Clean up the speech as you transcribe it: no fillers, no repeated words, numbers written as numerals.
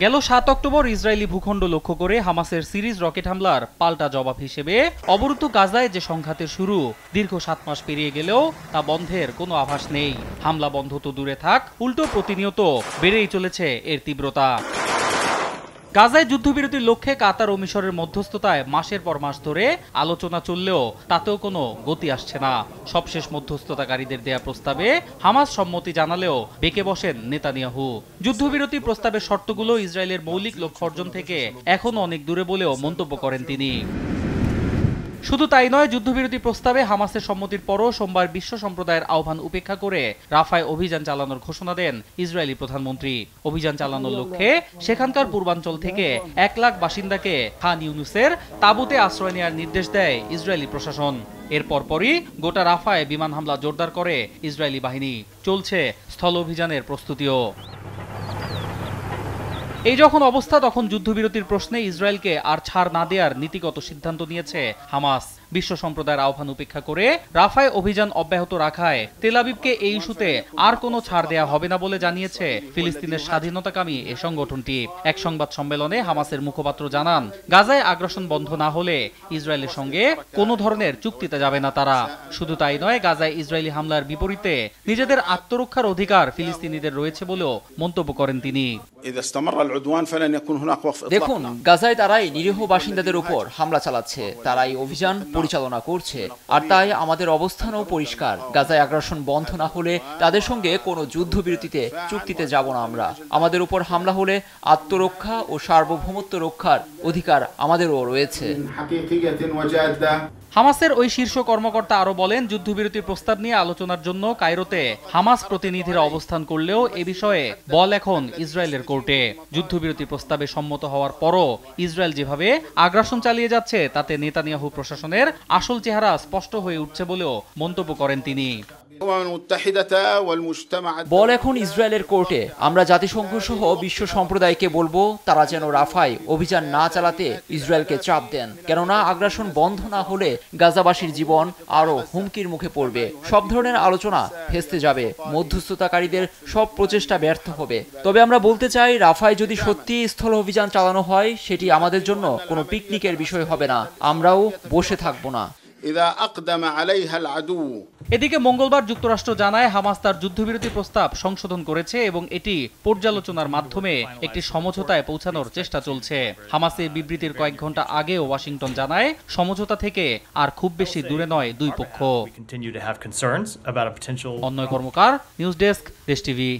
গেল ৭ October Israeli ভূখণ্ড লক্ষ্য করে হামাসের সিরিজ রকেট হামলার পাল্টা জবাব হিসেবে অবরুদ্ধ গাজায় যে সংঘাতের শুরু দীর্ঘ ৭ মাস পেরিয়ে গেলেও তা বন্ধের কোনো আভাস নেই। হামলা বন্ধ তো দূরে থাক, উল্টো প্রতিনিয়ত বেড়েই চলেছে এর তীব্রতা। গাজায় যুদ্ধবিরতির লক্ষ্যে কাতার ও মিশরের মধ্যস্থতায় মাসের পর মাস ধরে আলোচনা চললেও তাতেও কোনো গতি আসছে না। সবশেষ মধ্যস্থতাকারীদের দেয়া প্রস্তাবে হামাস সম্মতি জানালেও বেঁকে বসেন নেতানিয়াহু। যুদ্ধবিরতি প্রস্তাবের শর্তগুলো ইসরায়েলের মৌলিক লক্ষ্য অর্জন থেকে এখনও অনেক দূরে বলেও মন্তব্য করেন তিনি। শুধু তাই নয়, যুদ্ধবিরতি প্রস্তাবে হামাসের সম্মতির পরও সোমবার বিশ্ব সম্প্রদায়ের আহ্বান উপেক্ষা করে রাফায় অভিযান চালানোর ঘোষণা দেন ইসরায়েলি প্রধানমন্ত্রী। অভিযান চালানোর লক্ষ্যে সেখানকার পূর্বাঞ্চল থেকে ১ লাখ বাসিন্দাকে খান ইউনুসের তাঁবুতে আশ্রয় নেওয়ার নির্দেশ দেয় ইসরায়েলি প্রশাসন। এর পরপরই গোটা রাফায় বিমান হামলা জোরদার করে ইসরায়েলি বাহিনী। চলছে স্থল অভিযানের প্রস্তুতিও। এই যখন অবস্থা, তখন যুদ্ধবিরতির প্রশ্নে ইসরায়েলকে আর ছাড় না দেওয়ার নীতিগত সিদ্ধান্ত নিয়েছে হামাস। বিশ্ব সম্প্রদায়ের আহ্বান উপেক্ষা করে রাফায় অভিযান অব্যাহত রাখায় তেল আবিবকে এই ইস্যুতে আর কোনো ছাড় দেয়া হবে না বলে জানিয়েছে ফিলিস্তিনের স্বাধীনতাকামী এ সংগঠনটি। এক সংবাদ সম্মেলনে হামাসের মুখপাত্র জানান, গাজায় আগ্রাসন বন্ধ না হলে ইসরায়েলের সঙ্গে কোনো ধরনের চুক্তিতে যাবে না তারা। শুধু তাই নয়, গাজায় ইসরায়েলি হামলার বিপরীতে নিজেদের আত্মরক্ষার অধিকার ফিলিস্তিনিদের রয়েছে বলেও মন্তব্য করেন তিনি। দেখুন, গাজায় তারাই নিরীহ বাসিন্দাদের উপর হামলা চালাচ্ছে, তারাই অভিযান পরিচালনা করছে। আর তাই আমাদের অবস্থানও পরিষ্কার, গাজায় আগ্রাসন বন্ধ না হলে তাদের সঙ্গে কোনো যুদ্ধবিরতিতে চুক্তিতে যাব না আমরা। আমাদের উপর হামলা হলে আত্মরক্ষা ও সার্বভৌমত্ব রক্ষার অধিকার আমাদেরও রয়েছে। হামাসের ওই শীর্ষ কর্মকর্তা আরো বলেন, যুদ্ধবিরতির প্রস্তাব নিয়ে আলোচনার জন্য কায়রোতে হামাস প্রতিনিধিরা অবস্থান করলেও এ বিষয়ে বল এখন ইসরায়েলের কোর্টে। যুদ্ধবিরতি প্রস্তাবে সম্মত হওয়ার পরও ইসরায়েল যেভাবে আগ্রাসন চালিয়ে যাচ্ছে তাতে নেতানিয়াহু প্রশাসনের আসল চেহারা স্পষ্ট হয়ে উঠছে বলেও মন্তব্য করেন তিনি। বল এখন ইসরায়েলের কোর্টে। আমরা জাতিসংঘ সহ বিশ্ব সম্প্রদায়কে বলবো তারা যেন রাফায় অভিযান না চালাতে ইসরায়েলকে চাপ দেন, কেননা আগ্রাসন বন্ধ না হলে গাজাবাসীর জীবন আরো হুমকির মুখে পড়বে। সব ধরনের আলোচনা ভেস্তে যাবে, মধ্যস্থতাকারীদের সব প্রচেষ্টা ব্যর্থ হবে। তবে আমরা বলতে চাই, রাফায় যদি সত্যি স্থল অভিযান চালানো হয় সেটি আমাদের জন্য কোনো পিকনিকের বিষয় হবে না, আমরাও বসে থাকবো না। এদিকে মঙ্গলবার যুক্তরাষ্ট্র জানায়, হামাস তার যুদ্ধবিরতি প্রস্তাব সংশোধন করেছে এবং এটি পর্যালোচনার মাধ্যমে একটি সমঝোতায় পৌঁছানোর চেষ্টা চলছে। হামাসের বিবৃতির কয়েক ঘন্টা আগেও ওয়াশিংটন জানায়, সমঝোতা থেকে আর খুব বেশি দূরে নয় দুই পক্ষ। অন্যয় কর্মকার, নিউজ ডেস্ক, দেশ টিভি।